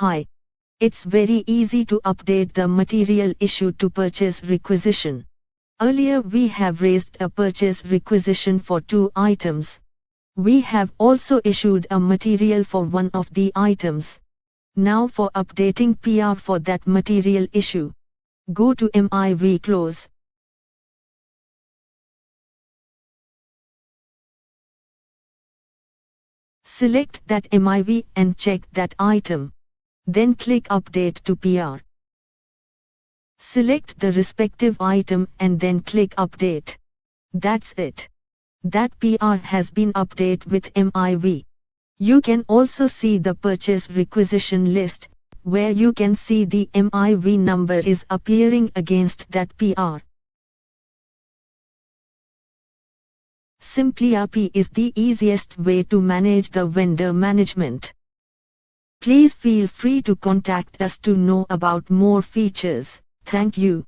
Hi. It's very easy to update the material issued to purchase requisition. Earlier we have raised a purchase requisition for 2 items. We have also issued a material for one of the items. Now for updating PR for that material issue, go to MIV Close. Select that MIV and check that item. Then click Update to PR. Select the respective item and then click Update. That's it. That PR has been updated with MIV. You can also see the purchase requisition list, where you can see the MIV number is appearing against that PR. simpliRP is the easiest way to manage the vendor management. Please feel free to contact us to know about more features. Thank you.